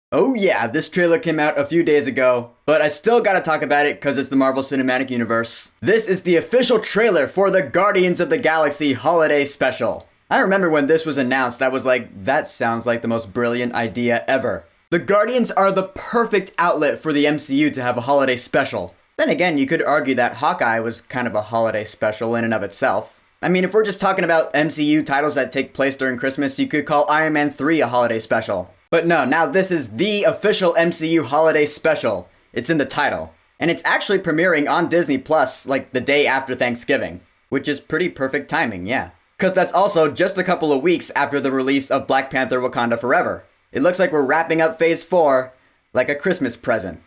Oh yeah, this trailer came out a few days ago, but I still gotta talk about it because it's the Marvel Cinematic Universe. This is the official trailer for the Guardians of the Galaxy Holiday Special. I remember when this was announced, I was like, that sounds like the most brilliant idea ever. The Guardians are the perfect outlet for the MCU to have a holiday special. Then again, you could argue that Hawkeye was kind of a holiday special in and of itself. I mean, if we're just talking about MCU titles that take place during Christmas, you could call Iron Man 3 a holiday special. But no, now this is the official MCU holiday special. It's in the title. And it's actually premiering on Disney Plus like the day after Thanksgiving, which is pretty perfect timing, yeah. Because that's also just a couple of weeks after the release of Black Panther Wakanda Forever. It looks like we're wrapping up Phase 4 like a Christmas present.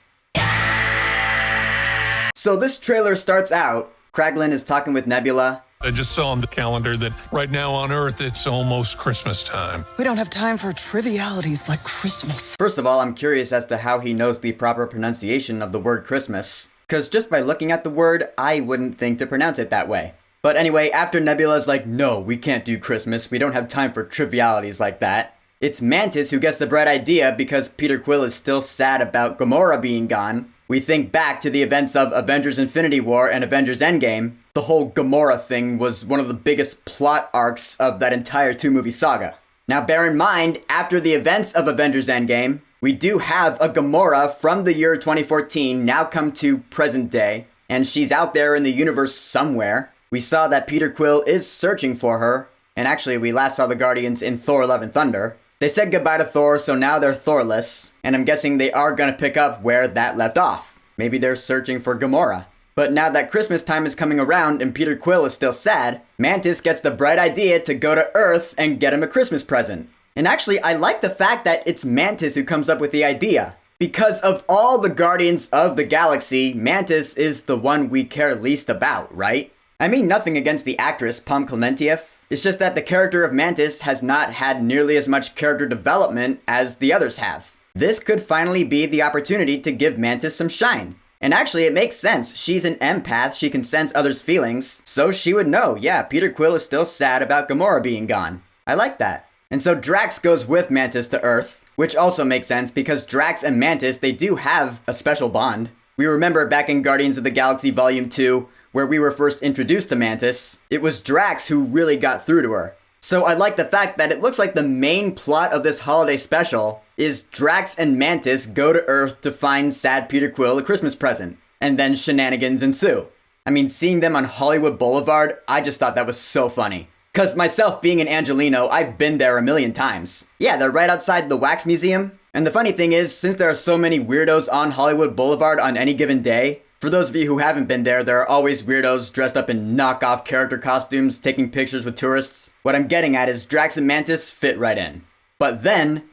So this trailer starts out, Kraglin is talking with Nebula. I just saw on the calendar that right now on Earth, it's almost Christmas time. We don't have time for trivialities like Christmas. First of all, I'm curious as to how he knows the proper pronunciation of the word Christmas. Because just by looking at the word, I wouldn't think to pronounce it that way. But anyway, after Nebula's like, no, we can't do Christmas. We don't have time for trivialities like that. It's Mantis who gets the bright idea because Peter Quill is still sad about Gamora being gone. We think back to the events of Avengers Infinity War and Avengers Endgame. The whole Gamora thing was one of the biggest plot arcs of that entire two-movie saga. Now bear in mind, after the events of Avengers Endgame, we do have a Gamora from the year 2014 now come to present day, and she's out there in the universe somewhere. We saw that Peter Quill is searching for her, and actually we last saw the Guardians in Thor Love and Thunder. They said goodbye to Thor, so now they're Thorless, and I'm guessing they are gonna pick up where that left off. Maybe they're searching for Gamora. But now that Christmas time is coming around and Peter Quill is still sad, Mantis gets the bright idea to go to Earth and get him a Christmas present. And actually, I like the fact that it's Mantis who comes up with the idea. Because of all the Guardians of the Galaxy, Mantis is the one we care least about, right? I mean nothing against the actress, Pom Klementieff. It's just that the character of Mantis has not had nearly as much character development as the others have. This could finally be the opportunity to give Mantis some shine. And actually, it makes sense. She's an empath, she can sense others' feelings, so she would know, yeah, Peter Quill is still sad about Gamora being gone. I like that. And so Drax goes with Mantis to Earth, which also makes sense because Drax and Mantis, they do have a special bond. We remember back in Guardians of the Galaxy Volume 2, where we were first introduced to Mantis, it was Drax who really got through to her. So I like the fact that it looks like the main plot of this holiday special is Drax and Mantis go to Earth to find sad Peter Quill a Christmas present, and then shenanigans ensue. I mean, seeing them on Hollywood Boulevard, I just thought that was so funny. Cause myself being an Angelino, I've been there a million times. Yeah, they're right outside the Wax Museum. And the funny thing is, since there are so many weirdos on Hollywood Boulevard on any given day, for those of you who haven't been there, there are always weirdos dressed up in knockoff character costumes taking pictures with tourists. What I'm getting at is Drax and Mantis fit right in. But then,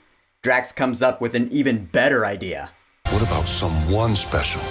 Drax comes up with an even better idea. What about someone special?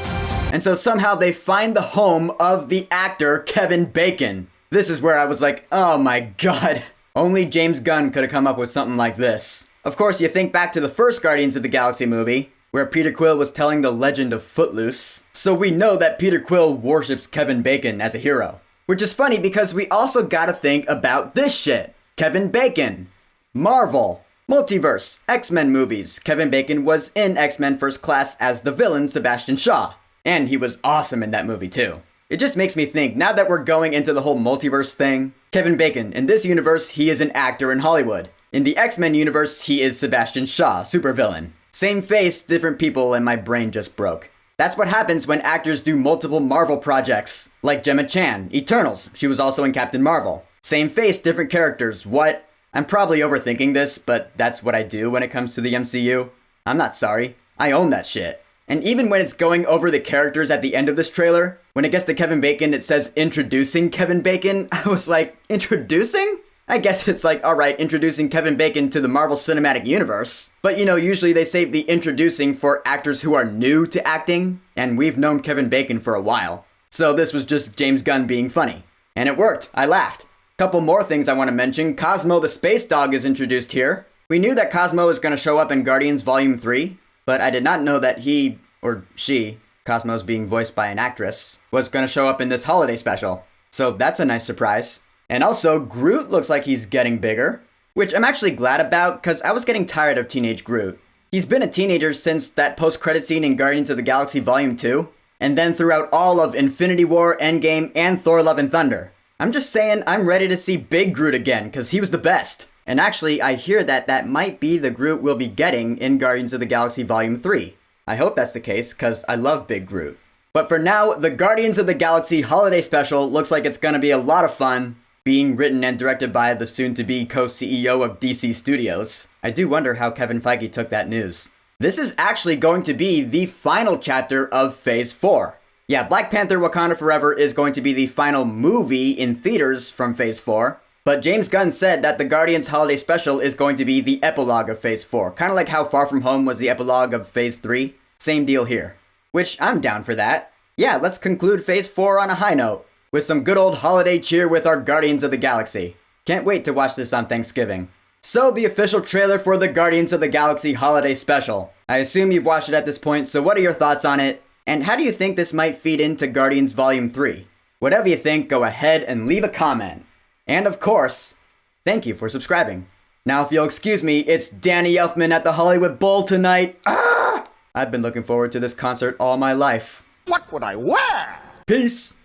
And so somehow they find the home of the actor Kevin Bacon. This is where I was like, oh my god. Only James Gunn could have come up with something like this. Of course, you think back to the first Guardians of the Galaxy movie, where Peter Quill was telling the legend of Footloose. So we know that Peter Quill worships Kevin Bacon as a hero. Which is funny because we also gotta think about this shit. Kevin Bacon. Marvel. Multiverse. X-Men movies. Kevin Bacon was in X-Men First Class as the villain Sebastian Shaw. And he was awesome in that movie too. It just makes me think, now that we're going into the whole multiverse thing, Kevin Bacon, in this universe, he is an actor in Hollywood. In the X-Men universe, he is Sebastian Shaw, supervillain. Same face, different people, and my brain just broke. That's what happens when actors do multiple Marvel projects. Like Gemma Chan, Eternals. She was also in Captain Marvel. Same face, different characters. What? I'm probably overthinking this, but that's what I do when it comes to the MCU. I'm not sorry. I own that shit. And even when it's going over the characters at the end of this trailer, when it gets to Kevin Bacon, it says introducing Kevin Bacon. I was like, introducing? I guess it's like, alright, introducing Kevin Bacon to the Marvel Cinematic Universe. But you know, usually they save the introducing for actors who are new to acting, and we've known Kevin Bacon for a while. So this was just James Gunn being funny. And it worked. I laughed. Couple more things I want to mention. Cosmo the Space Dog is introduced here. We knew that Cosmo was going to show up in Guardians Volume 3, but I did not know that he, or she, Cosmo's being voiced by an actress, was going to show up in this holiday special. So that's a nice surprise. And also, Groot looks like he's getting bigger, which I'm actually glad about because I was getting tired of Teenage Groot. He's been a teenager since that post-credit scene in Guardians of the Galaxy Volume 2, and then throughout all of Infinity War, Endgame, and Thor Love and Thunder. I'm just saying I'm ready to see Big Groot again, because he was the best. And actually, I hear that that might be the Groot we'll be getting in Guardians of the Galaxy Volume 3. I hope that's the case, because I love Big Groot. But for now, the Guardians of the Galaxy Holiday Special looks like it's gonna be a lot of fun, being written and directed by the soon-to-be co-CEO of DC Studios. I do wonder how Kevin Feige took that news. This is actually going to be the final chapter of Phase 4. Yeah, Black Panther Wakanda Forever is going to be the final movie in theaters from Phase 4, but James Gunn said that the Guardians Holiday Special is going to be the epilogue of Phase 4, kind of like how Far From Home was the epilogue of Phase 3. Same deal here. Which, I'm down for that. Yeah, let's conclude Phase 4 on a high note, with some good old holiday cheer with our Guardians of the Galaxy. Can't wait to watch this on Thanksgiving. So, the official trailer for the Guardians of the Galaxy Holiday Special. I assume you've watched it at this point, so what are your thoughts on it? And how do you think this might feed into Guardians Volume 3? Whatever you think, go ahead and leave a comment. And of course, thank you for subscribing. Now, if you'll excuse me, it's Danny Elfman at the Hollywood Bowl tonight. Ah! I've been looking forward to this concert all my life. What would I wear? Peace!